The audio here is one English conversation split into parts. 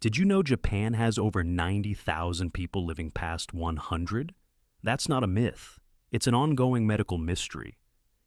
Did you know Japan has over 90,000 people living past 100? That's not a myth. It's an ongoing medical mystery.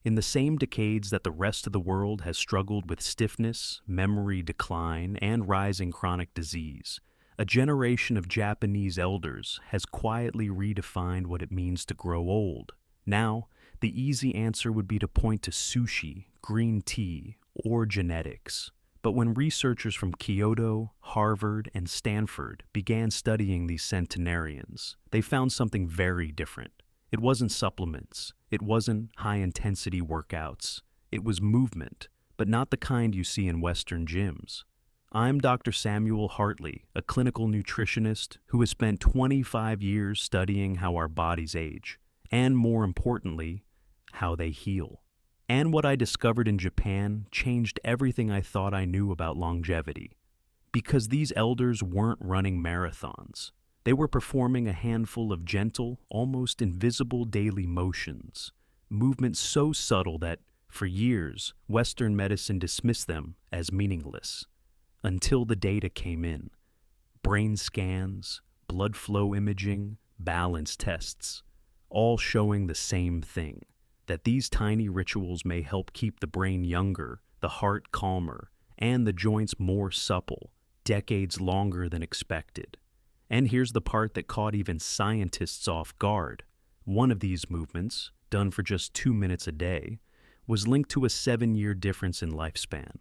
In the same decades that the rest of the world has struggled with stiffness, memory decline, and rising chronic disease, a generation of Japanese elders has quietly redefined what it means to grow old. Now, the easy answer would be to point to sushi, green tea, or genetics. But when researchers from Kyoto, Harvard, and Stanford began studying these centenarians, they found something very different. It wasn't supplements. It wasn't high-intensity workouts. It was movement, but not the kind you see in Western gyms. I'm Dr. Samuel Hartley, a clinical nutritionist who has spent 25 years studying how our bodies age, and more importantly, how they heal. And what I discovered in Japan changed everything I thought I knew about longevity. Because these elders weren't running marathons. They were performing a handful of gentle, almost invisible daily motions, movements so subtle that, for years, Western medicine dismissed them as meaningless. Until the data came in. Brain scans, blood flow imaging, balance tests, all showing the same thing. That these tiny rituals may help keep the brain younger, the heart calmer, and the joints more supple, decades longer than expected. And here's the part that caught even scientists off guard. One of these movements, done for just 2 minutes a day, was linked to a 7-year difference in lifespan.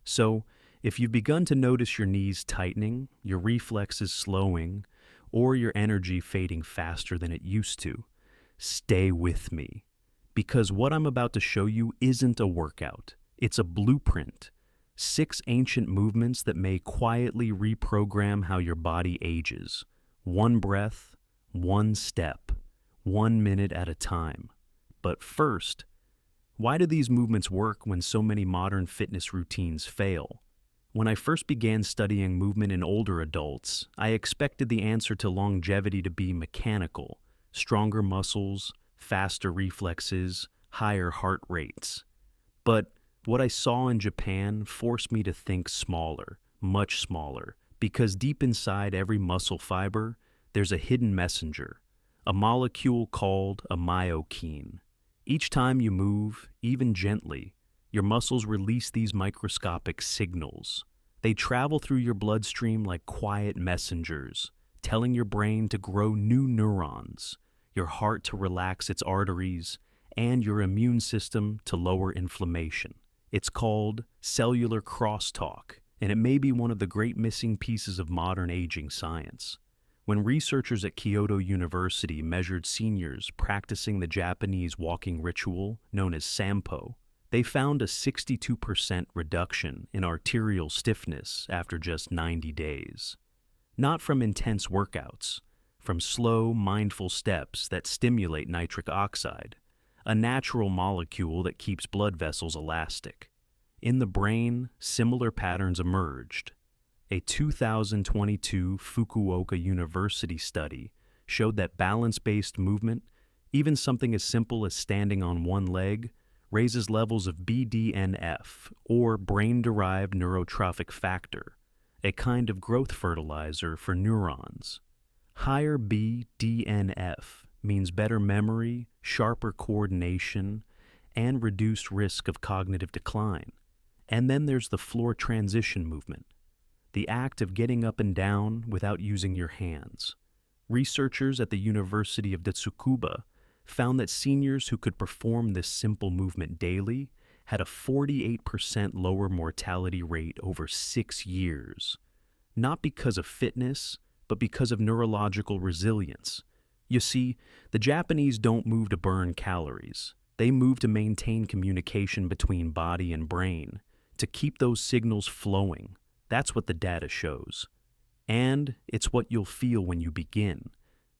So, if you've begun to notice your knees tightening, your reflexes slowing, or your energy fading faster than it used to, stay with me. Because what I'm about to show you isn't a workout. It's a blueprint. 6 ancient movements that may quietly reprogram how your body ages. 1 breath, 1 step, 1 minute at a time. But first, why do these movements work when so many modern fitness routines fail? When I first began studying movement in older adults, I expected the answer to longevity to be mechanical, stronger muscles, faster reflexes, higher heart rates. But what I saw in Japan forced me to think smaller, much smaller, because deep inside every muscle fiber, there's a hidden messenger, a molecule called a myokine. Each time you move, even gently, your muscles release these microscopic signals. They travel through your bloodstream like quiet messengers, telling your brain to grow new neurons, your heart to relax its arteries, and your immune system to lower inflammation. It's called cellular crosstalk, and it may be one of the great missing pieces of modern aging science. When researchers at Kyoto University measured seniors practicing the Japanese walking ritual known as Sampo, they found a 62% reduction in arterial stiffness after just 90 days. Not from intense workouts, from slow, mindful steps that stimulate nitric oxide, a natural molecule that keeps blood vessels elastic. In the brain, similar patterns emerged. A 2022 Fukuoka University study showed that balance-based movement, even something as simple as standing on one leg, raises levels of BDNF, or brain-derived neurotrophic factor, a kind of growth fertilizer for neurons. Higher BDNF means better memory, sharper coordination, and reduced risk of cognitive decline. And then there's the floor transition movement, the act of getting up and down without using your hands. Researchers at the University of Tsukuba found that seniors who could perform this simple movement daily had a 48% lower mortality rate over 6 years. Not because of fitness, but because of neurological resilience. You see, the Japanese don't move to burn calories. They move to maintain communication between body and brain, to keep those signals flowing. That's what the data shows. And it's what you'll feel when you begin.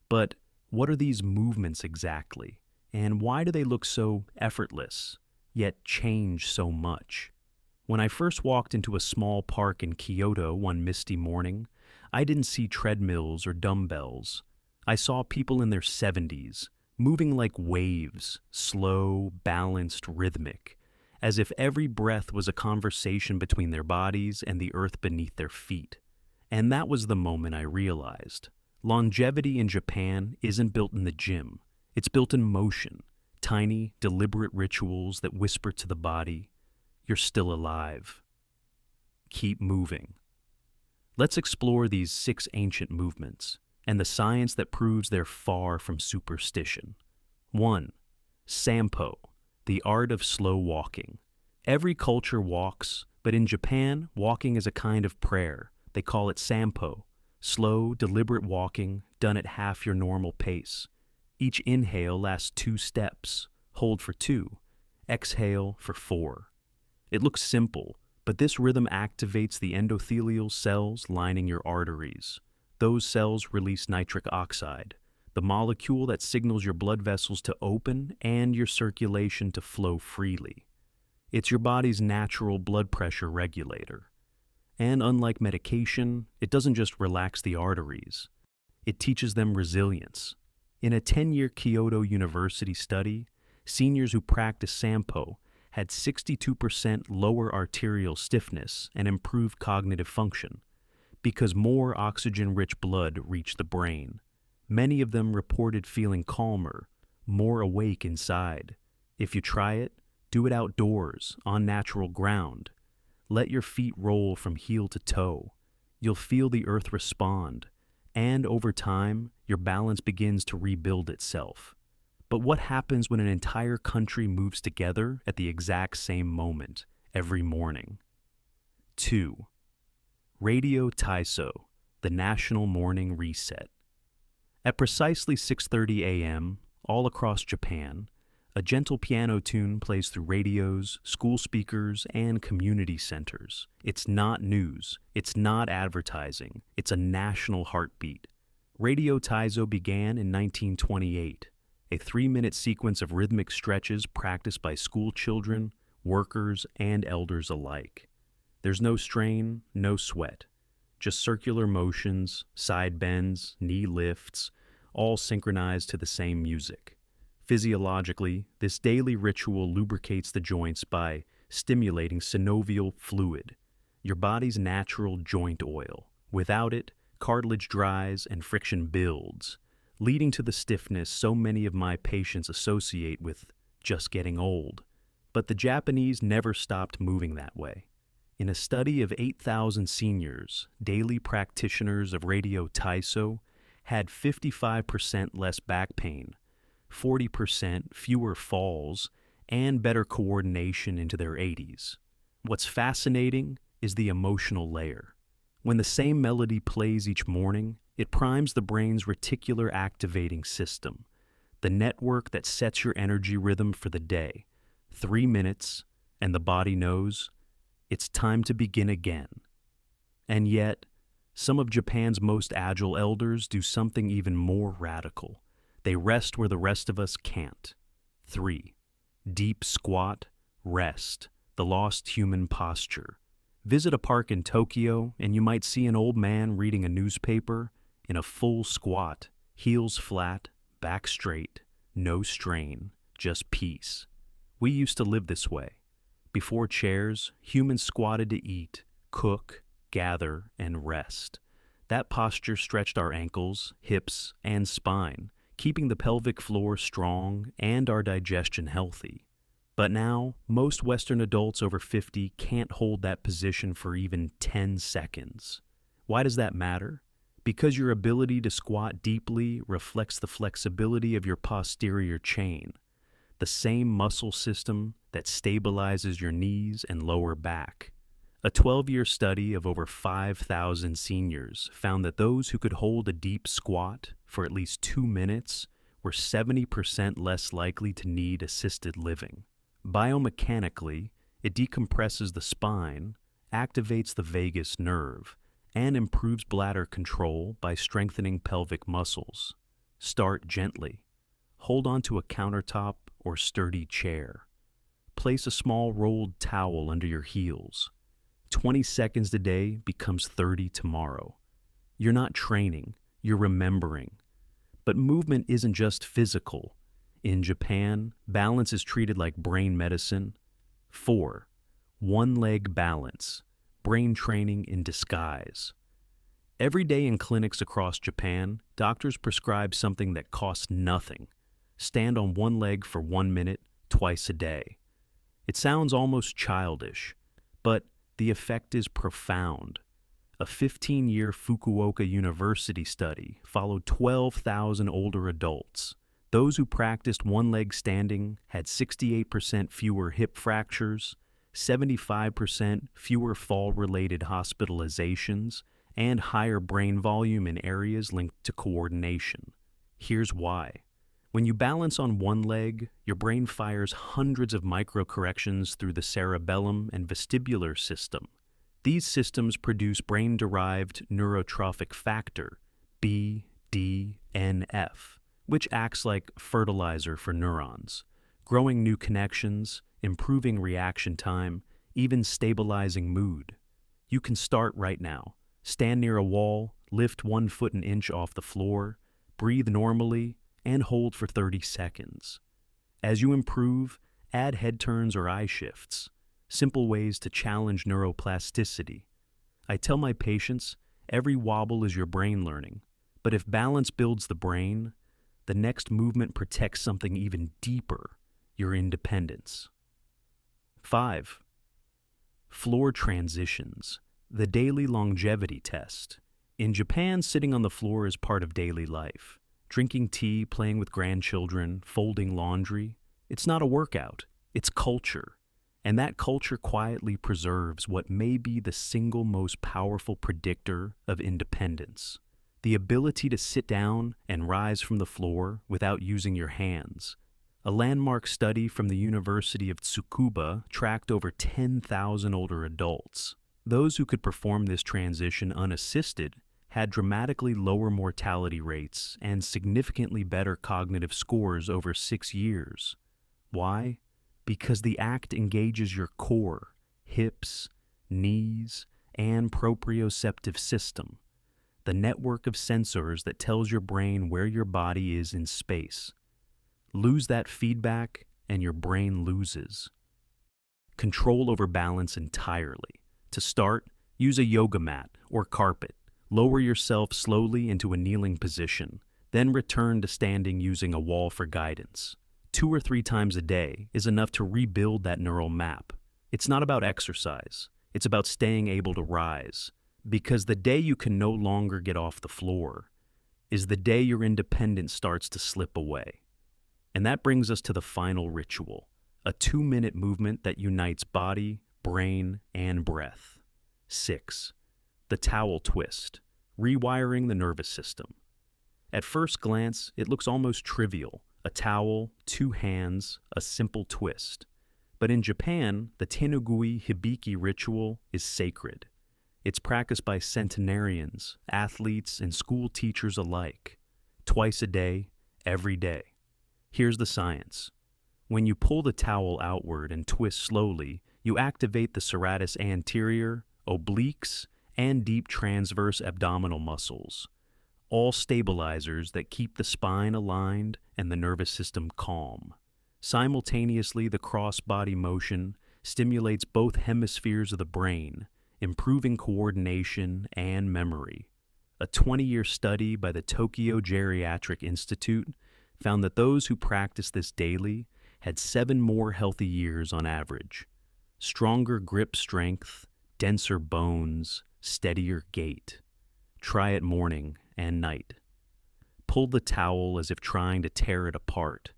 But what are these movements exactly? And why do they look so effortless, yet change so much? When I first walked into a small park in Kyoto one misty morning, I didn't see treadmills or dumbbells. I saw people in their 70s, moving like waves, slow, balanced, rhythmic, as if every breath was a conversation between their bodies and the earth beneath their feet. And that was the moment I realized longevity in Japan isn't built in the gym, it's built in motion, tiny, deliberate rituals that whisper to the body, "You're still alive. Keep moving." Let's explore these 6 ancient movements and the science that proves they're far from superstition. 1. Sampo, the art of slow walking. Every culture walks, but in Japan, walking is a kind of prayer. They call it Sampo, slow, deliberate walking done at half your normal pace. Each inhale lasts 2 steps, hold for 2, exhale for 4. It looks simple, but this rhythm activates the endothelial cells lining your arteries. Those cells release nitric oxide, the molecule that signals your blood vessels to open and your circulation to flow freely. It's your body's natural blood pressure regulator. And unlike medication, it doesn't just relax the arteries. It teaches them resilience. In a 10-year Kyoto University study, seniors who practiced Sampo had 62% lower arterial stiffness and improved cognitive function because more oxygen-rich blood reached the brain. Many of them reported feeling calmer, more awake inside. If you try it, do it outdoors, on natural ground. Let your feet roll from heel to toe. You'll feel the earth respond, and over time, your balance begins to rebuild itself. But what happens when an entire country moves together at the exact same moment, every morning? 2. Radio Taiso, the National Morning Reset. At precisely 6:30 a.m., all across Japan, a gentle piano tune plays through radios, school speakers, and community centers. It's not news. It's not advertising. It's a national heartbeat. Radio Taiso began in 1928, a 3-minute sequence of rhythmic stretches practiced by school children, workers, and elders alike. There's no strain, no sweat, just circular motions, side bends, knee lifts, all synchronized to the same music. Physiologically, this daily ritual lubricates the joints by stimulating synovial fluid, your body's natural joint oil. Without it, cartilage dries and friction builds, leading to the stiffness so many of my patients associate with just getting old. But the Japanese never stopped moving that way. In a study of 8,000 seniors, daily practitioners of Radio Taiso had 55% less back pain, 40% fewer falls, and better coordination into their 80s. What's fascinating is the emotional layer. When the same melody plays each morning, it primes the brain's reticular activating system, the network that sets your energy rhythm for the day. 3 minutes, and the body knows it's time to begin again. And yet, some of Japan's most agile elders do something even more radical. They rest where the rest of us can't. 3. Deep squat, rest, the lost human posture. Visit a park in Tokyo, and you might see an old man reading a newspaper in a full squat, heels flat, back straight, no strain, just peace. We used to live this way. Before chairs, humans squatted to eat, cook, gather, and rest. That posture stretched our ankles, hips, and spine, keeping the pelvic floor strong and our digestion healthy. But now, most Western adults over 50 can't hold that position for even 10 seconds. Why does that matter? Because your ability to squat deeply reflects the flexibility of your posterior chain, the same muscle system that stabilizes your knees and lower back. A 12-year study of over 5,000 seniors found that those who could hold a deep squat for at least 2 minutes were 70% less likely to need assisted living. Biomechanically, it decompresses the spine, activates the vagus nerve, and improves bladder control by strengthening pelvic muscles. Start gently. Hold onto a countertop or sturdy chair. Place a small rolled towel under your heels. 20 seconds today becomes 30 tomorrow. You're not training, you're remembering. But movement isn't just physical. In Japan, balance is treated like brain medicine. 4. One-leg balance, brain training in disguise. Every day in clinics across Japan, doctors prescribe something that costs nothing. Stand on one leg for 1 minute, twice a day. It sounds almost childish, but the effect is profound. A 15-year Fukuoka University study followed 12,000 older adults. Those who practiced one-leg standing had 68% fewer hip fractures, 75% fewer fall-related hospitalizations, and higher brain volume in areas linked to coordination. Here's why. When you balance on one leg, your brain fires hundreds of microcorrections through the cerebellum and vestibular system. These systems produce brain-derived neurotrophic factor, BDNF, which acts like fertilizer for neurons, growing new connections, improving reaction time, even stabilizing mood. You can start right now. Stand near a wall, lift 1 foot an inch off the floor, breathe normally, and hold for 30 seconds. As you improve, add head turns or eye shifts, simple ways to challenge neuroplasticity. I tell my patients, every wobble is your brain learning, but if balance builds the brain, the next movement protects something even deeper, your independence. 5. Floor transitions, the daily longevity test. In Japan, sitting on the floor is part of daily life. Drinking tea, playing with grandchildren, folding laundry. It's not a workout, it's culture. And that culture quietly preserves what may be the single most powerful predictor of independence. The ability to sit down and rise from the floor without using your hands. A landmark study from the University of Tsukuba tracked over 10,000 older adults. Those who could perform this transition unassisted had dramatically lower mortality rates and significantly better cognitive scores over 6 years. Why? Because the act engages your core, hips, knees, and proprioceptive system, the network of sensors that tells your brain where your body is in space. Lose that feedback, and your brain loses. Control over balance entirely. To start, use a yoga mat or carpet. Lower yourself slowly into a kneeling position, then return to standing using a wall for guidance. 2 or 3 times a day is enough to rebuild that neural map. It's not about exercise. It's about staying able to rise. Because the day you can no longer get off the floor is the day your independence starts to slip away. And that brings us to the final ritual, a 2-minute movement that unites body, brain, and breath. 6. The towel twist, rewiring the nervous system. At first glance, it looks almost trivial. A towel, 2 hands, a simple twist. But in Japan, the tenugui hibiki ritual is sacred. It's practiced by centenarians, athletes, and school teachers alike. Twice a day, every day. Here's the science. When you pull the towel outward and twist slowly, you activate the serratus anterior, obliques, and deep transverse abdominal muscles, all stabilizers that keep the spine aligned and the nervous system calm. Simultaneously, the cross-body motion stimulates both hemispheres of the brain, improving coordination and memory. A 20-year study by the Tokyo Geriatric Institute found that those who practiced this daily had 7 more healthy years on average. Stronger grip strength, denser bones, steadier gait. Try it morning and night. Pull the towel as if trying to tear it apart.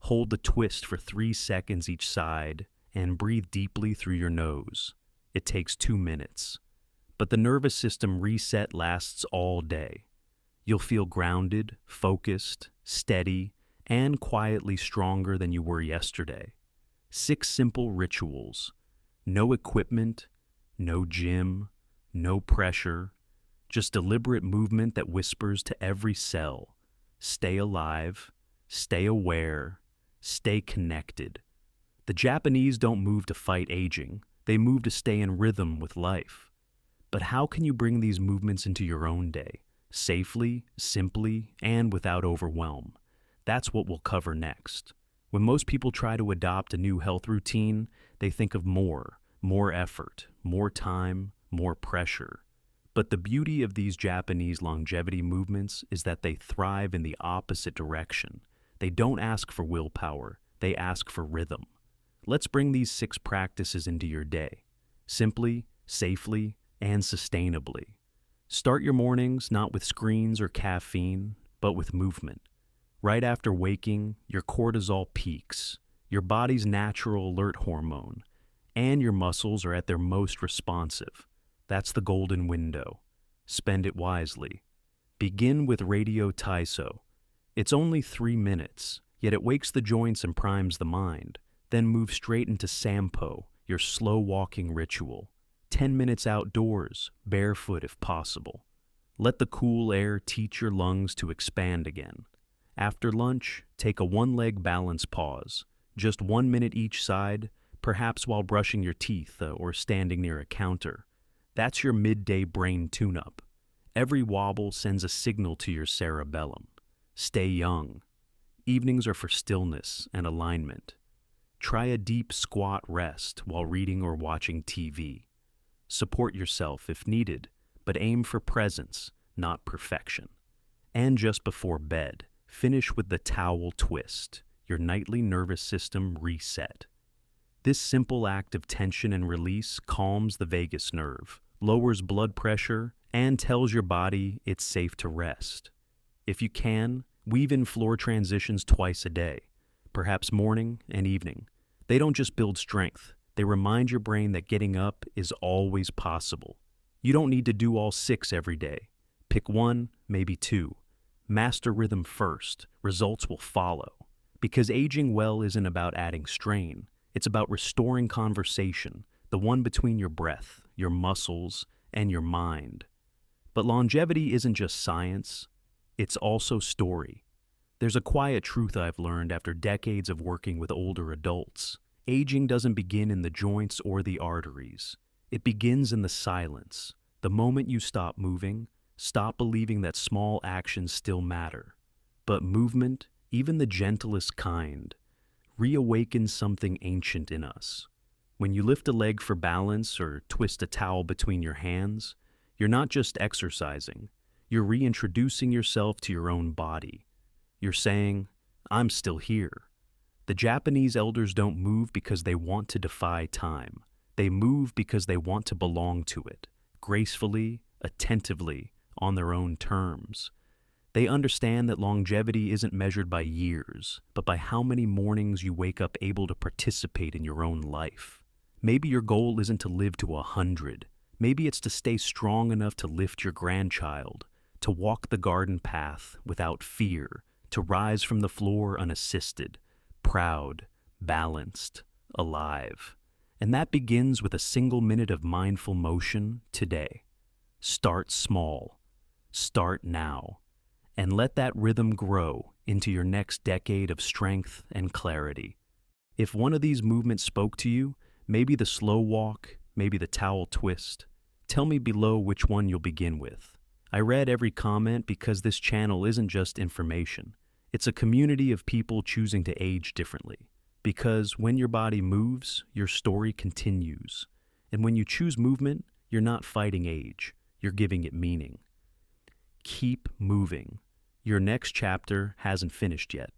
Hold the twist for 3 seconds each side and breathe deeply through your nose. It takes 2 minutes. But the nervous system reset lasts all day. You'll feel grounded, focused, steady, and quietly stronger than you were yesterday. 6 simple rituals. No equipment, no gym, no pressure, just deliberate movement that whispers to every cell. Stay alive, stay aware, stay connected. The Japanese don't move to fight aging. They move to stay in rhythm with life. But how can you bring these movements into your own day? Safely, simply, and without overwhelm. That's what we'll cover next. When most people try to adopt a new health routine, they think of more effort, more time, more pressure. But the beauty of these Japanese longevity movements is that they thrive in the opposite direction. They don't ask for willpower, they ask for rhythm. Let's bring these 6 practices into your day, simply, safely, and sustainably. Start your mornings not with screens or caffeine, but with movement. Right after waking, your cortisol peaks, your body's natural alert hormone, and your muscles are at their most responsive. That's the golden window. Spend it wisely. Begin with Radio Taiso. It's only 3 minutes, yet it wakes the joints and primes the mind. Then move straight into Sampo, your slow walking ritual. 10 minutes outdoors, barefoot if possible. Let the cool air teach your lungs to expand again. After lunch, take a 1-leg balance pause. Just 1 minute each side, perhaps while brushing your teeth or standing near a counter. That's your midday brain tune-up. Every wobble sends a signal to your cerebellum. Stay young. Evenings are for stillness and alignment. Try a deep squat rest while reading or watching TV. Support yourself if needed, but aim for presence, not perfection. And just before bed, finish with the towel twist, your nightly nervous system reset. This simple act of tension and release calms the vagus nerve, lowers blood pressure, and tells your body it's safe to rest. If you can, weave in floor transitions twice a day, perhaps morning and evening. They don't just build strength, they remind your brain that getting up is always possible. You don't need to do all 6 every day. Pick 1, maybe 2. Master rhythm first, results will follow. Because aging well isn't about adding strain, it's about restoring conversation, the one between your breath, your muscles, and your mind. But longevity isn't just science, it's also story. There's a quiet truth I've learned after decades of working with older adults. Aging doesn't begin in the joints or the arteries. It begins in the silence. The moment you stop moving, stop believing that small actions still matter. But movement, even the gentlest kind, reawakens something ancient in us. When you lift a leg for balance or twist a towel between your hands, you're not just exercising, you're reintroducing yourself to your own body. You're saying, I'm still here. The Japanese elders don't move because they want to defy time. They move because they want to belong to it, gracefully, attentively, on their own terms. They understand that longevity isn't measured by years, but by how many mornings you wake up able to participate in your own life. Maybe your goal isn't to live to 100. Maybe it's to stay strong enough to lift your grandchild, to walk the garden path without fear, to rise from the floor unassisted, proud, balanced, alive. And that begins with a single minute of mindful motion today. Start small. Start now. And let that rhythm grow into your next decade of strength and clarity. If one of these movements spoke to you, maybe the slow walk, maybe the towel twist, tell me below which one you'll begin with. I read every comment because this channel isn't just information. It's a community of people choosing to age differently. Because when your body moves, your story continues. And when you choose movement, you're not fighting age, you're giving it meaning. Keep moving. Your next chapter hasn't finished yet.